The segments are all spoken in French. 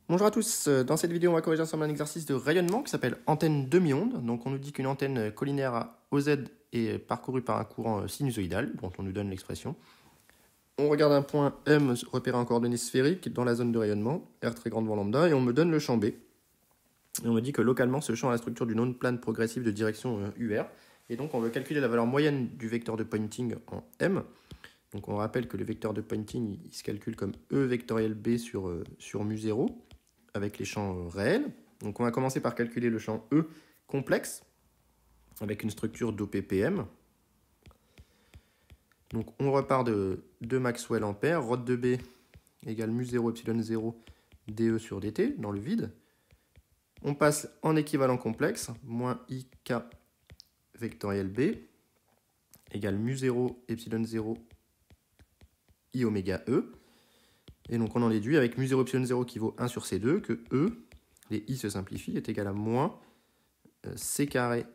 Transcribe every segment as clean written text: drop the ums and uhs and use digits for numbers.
Bonjour à tous, dans cette vidéo on va corriger ensemble un exercice de rayonnement qui s'appelle antenne demi-onde. Donc on nous dit qu'une antenne collinaire à OZ est parcourue par un courant sinusoïdal, dont on nous donne l'expression. On regarde un point M repéré en coordonnées sphériques dans la zone de rayonnement, R très grand devant lambda, et on me donne le champ B. Et on me dit que localement ce champ a la structure d'une onde plane progressive de direction UR. Et donc on veut calculer la valeur moyenne du vecteur de pointing en M. Donc on rappelle que le vecteur de pointing il se calcule comme E vectoriel B sur mu0 avec les champs réels. Donc on va commencer par calculer le champ E complexe avec une structure d'OPPM. Donc on repart de Maxwell ampère, ρ de B égale mu0 epsilon 0 dE sur dt dans le vide. On passe en équivalent complexe, moins IK vectoriel B égale mu0 epsilon 0 I oméga E. Et donc on en déduit avec mu0 epsilon 0 qui vaut 1 sur C2 que E, les I se simplifient, est égal à moins C carré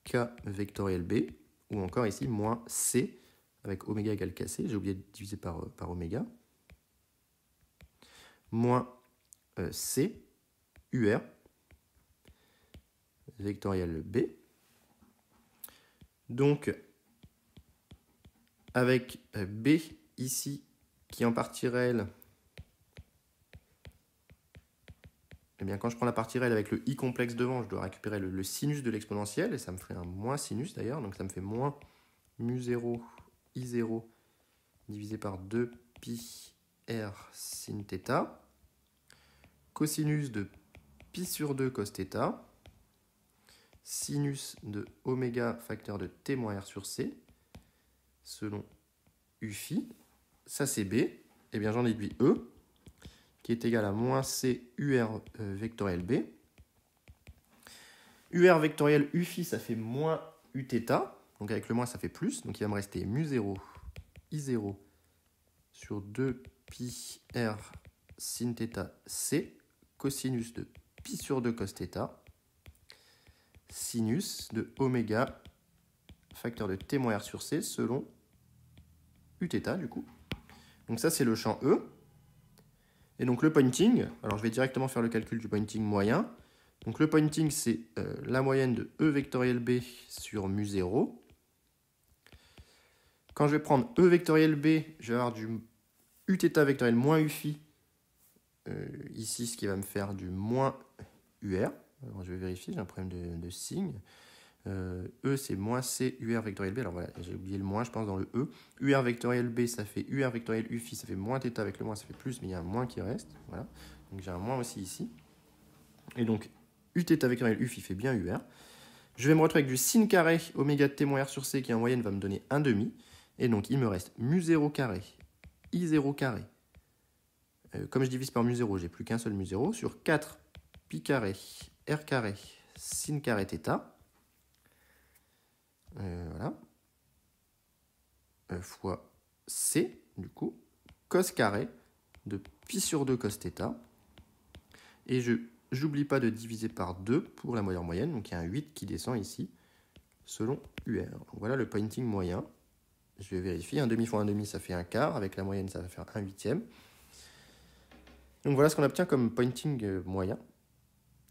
K vectoriel B, ou encore ici moins C avec oméga égale KC, j'ai oublié de diviser par oméga, moins C UR vectoriel B. Donc avec B ici qui en partie réelle, eh bien, quand je prends la partie réelle avec le i complexe devant, je dois récupérer le sinus de l'exponentielle, et ça me ferait un moins sinus d'ailleurs, donc ça me fait moins mu0 i0 divisé par 2 pi r sin θ, cosinus de pi sur 2 cos θ, sinus de oméga facteur de t moins r sur c, selon u phi, ça c'est B, et bien j'en déduis E, qui est égal à moins C UR vectoriel B. UR vectoriel U phi, ça fait moins Uθ, donc avec le moins ça fait plus, donc il va me rester mu0 I0 sur 2 pi R sin θ C, cosinus de pi sur 2 cos θ, sinus de oméga facteur de t moins r sur c selon Uθ du coup. Donc ça c'est le champ E. Et donc le pointing, alors je vais directement faire le calcul du pointing moyen. Donc le pointing c'est la moyenne de E vectoriel B sur mu0. Quand je vais prendre E vectoriel B, je vais avoir du Uθ vectoriel moins U phi. Ici ce qui va me faire du moins UR. Alors je vais vérifier, j'ai un problème de signe. E c'est moins C UR vectoriel B, alors voilà, j'ai oublié le moins je pense dans le E. UR vectoriel B ça fait UR vectoriel U phi, ça fait moins θ avec le moins, ça fait plus, mais il y a un moins qui reste, voilà. Donc j'ai un moins aussi ici. Et donc Uθ vectoriel U phi fait bien UR. Je vais me retrouver avec du sin carré oméga de t moins R sur C qui en moyenne va me donner 1,5. Et donc il me reste mu0 carré, I0 carré. Comme je divise par mu0, j'ai plus qu'un seul mu0, sur 4 pi carré R carré sin carré θ. Voilà, fois C, du coup, cos carré de pi sur 2 cos θ. Et je n'oublie pas de diviser par 2 pour la moyenne, donc il y a un 8 qui descend ici, selon UR. Donc voilà le pointing moyen. Je vais vérifier, 1,5 fois 1,5 ça fait un quart, avec la moyenne ça va faire 1/8. Donc voilà ce qu'on obtient comme pointing moyen.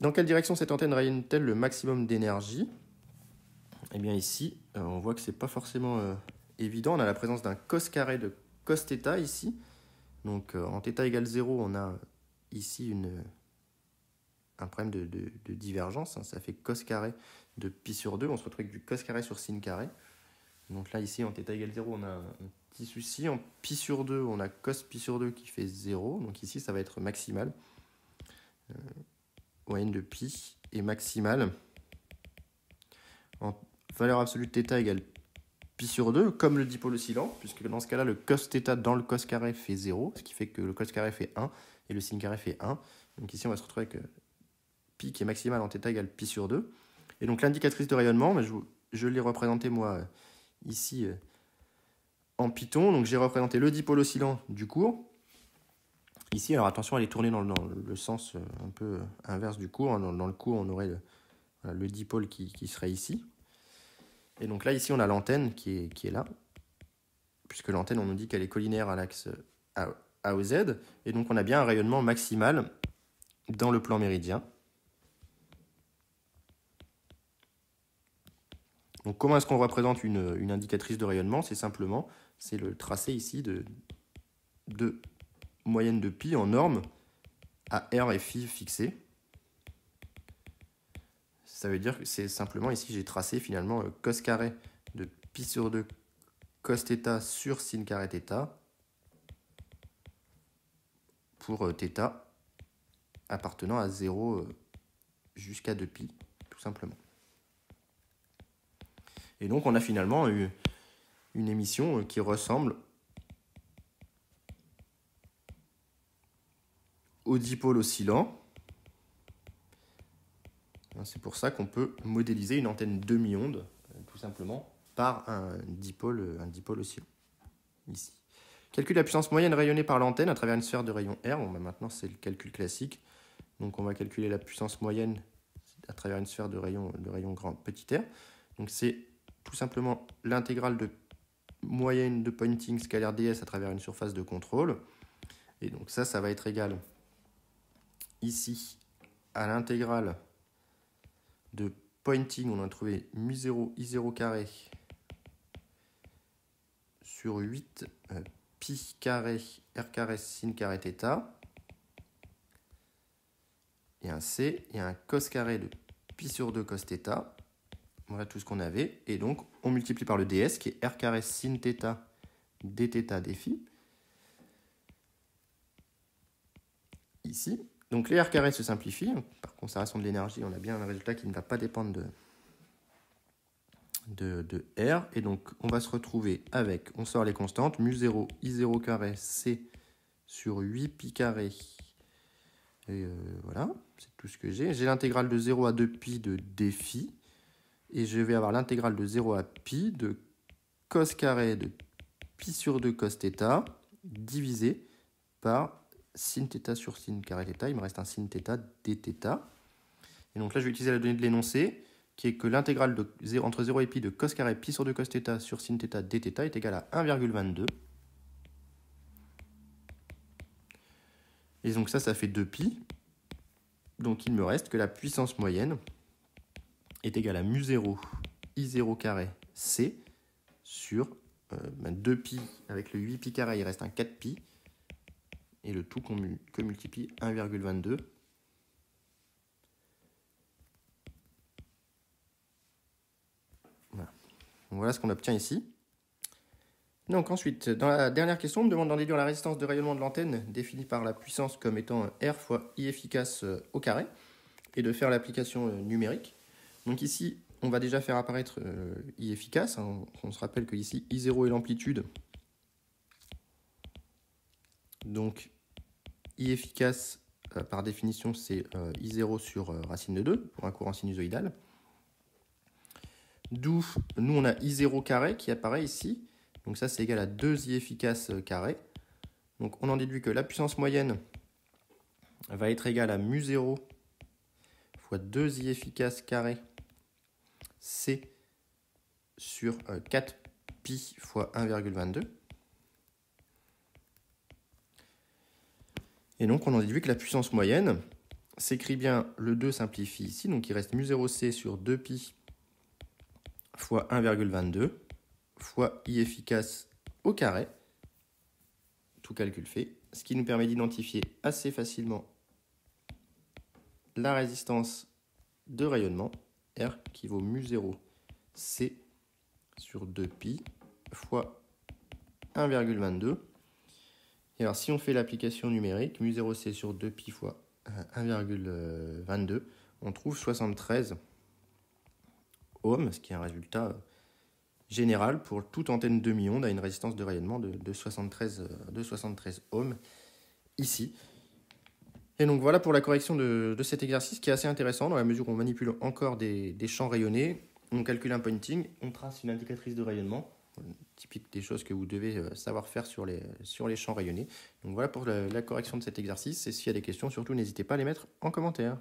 Dans quelle direction cette antenne rayonne-t-elle le maximum d'énergie ? Eh bien ici, on voit que c'est pas forcément évident. On a la présence d'un cos carré de cos θ ici. Donc en θ égale 0, on a ici un problème de divergence. Ça fait cos carré de pi sur 2. On se retrouve avec du cos carré sur sin carré. Donc là, ici, en θ égale 0, on a un petit souci. En pi sur 2, on a cos pi sur 2 qui fait 0. Donc ici, ça va être maximal. Moyenne de pi est maximale. En valeur absolue de θ égale pi sur 2, comme le dipôle oscillant, puisque dans ce cas-là, le cos θ dans le cos carré fait 0, ce qui fait que le cos carré fait 1 et le sin carré fait 1. Donc ici, on va se retrouver avec pi qui est maximal en θ égale pi sur 2. Et donc l'indicatrice de rayonnement, je l'ai représentée moi ici en Python. Donc j'ai représenté le dipôle oscillant du cours. Ici, alors attention, elle est tournée dans le sens un peu inverse du cours. Dans le cours, on aurait le dipôle qui serait ici. Et donc là, ici, on a l'antenne qui est là, puisque l'antenne, on nous dit qu'elle est collinaire à l'axe A au Z, et donc on a bien un rayonnement maximal dans le plan méridien. Donc comment est-ce qu'on représente une indicatrice de rayonnement? C'est simplement, c'est le tracé ici de moyenne de pi en norme à R et phi fixés. Ça veut dire que c'est simplement ici j'ai tracé finalement cos carré de pi sur 2 cos θ sur sin carré θ pour θ appartenant à 0 jusqu'à 2pi, tout simplement. Et donc on a finalement eu une émission qui ressemble au dipôle oscillant. C'est pour ça qu'on peut modéliser une antenne demi-onde, tout simplement, par un dipôle oscillant, ici. Calcule la puissance moyenne rayonnée par l'antenne à travers une sphère de rayon R. Bon, maintenant, c'est le calcul classique. Donc, on va calculer la puissance moyenne à travers une sphère de rayon grand petit r. Donc, c'est tout simplement l'intégrale de moyenne de pointing scalaire ds à travers une surface de contrôle. Et donc, ça va être égal ici à l'intégrale de pointing, on a trouvé mu0 i0 carré sur 8 pi carré r carré sin carré θ. Et un c et un cos carré de pi sur 2 cos θ. Voilà tout ce qu'on avait. Et donc, on multiplie par le ds qui est r carré sin θ dθ dφ. Ici. Donc les r carrés se simplifient. Par conservation de l'énergie, on a bien un résultat qui ne va pas dépendre de R. Et donc on va se retrouver avec, on sort les constantes, mu0 i0 carré c sur 8 pi carré. Et voilà, c'est tout ce que j'ai. J'ai l'intégrale de 0 à 2pi de dφ. Et je vais avoir l'intégrale de 0 à pi de cos carré de pi sur 2 cos θ divisé par sin θ sur sin carré θ, il me reste un sin θ dθ. Et donc là, je vais utiliser la donnée de l'énoncé, qui est que l'intégrale entre 0 et pi de cos carré pi sur 2 cos θ sur sin θ dθ est égale à 1,22. Et donc ça fait 2pi. Donc il me reste que la puissance moyenne est égale à mu0 i0 carré c sur 2pi avec le 8pi carré, il reste un 4pi. Et le tout que multiplie 1,22. Voilà. Donc voilà ce qu'on obtient ici. Donc ensuite, dans la dernière question, on me demande d'en déduire la résistance de rayonnement de l'antenne, définie par la puissance comme étant R fois I efficace au carré, et de faire l'application numérique. Donc ici, on va déjà faire apparaître I efficace. On se rappelle que ici, I0 est l'amplitude. Donc, I efficace, par définition, c'est I0 sur racine de 2 pour un courant sinusoïdal. D'où, nous, on a I0 carré qui apparaît ici. Donc ça, c'est égal à 2 I efficace carré. Donc on en déduit que la puissance moyenne va être égale à mu0 fois 2 I efficace carré C sur 4 pi fois 1,22. Et donc, on en déduit que la puissance moyenne s'écrit bien, le 2 simplifie ici, donc il reste mu0c sur 2pi fois 1,22 fois I efficace au carré, tout calcul fait, ce qui nous permet d'identifier assez facilement la résistance de rayonnement, R, qui vaut mu0c sur 2pi fois 1,22. Et alors, si on fait l'application numérique, mu0c sur 2pi fois 1,22, on trouve 73 ohms, ce qui est un résultat général pour toute antenne demi-onde à une résistance de rayonnement de 73 ohms ici. Et donc voilà pour la correction de cet exercice qui est assez intéressant dans la mesure où on manipule encore des champs rayonnés, on calcule un pointing, on trace une indicatrice de rayonnement, typique des choses que vous devez savoir faire sur les champs rayonnés. Donc voilà pour la correction de cet exercice, et s'il y a des questions, surtout n'hésitez pas à les mettre en commentaire.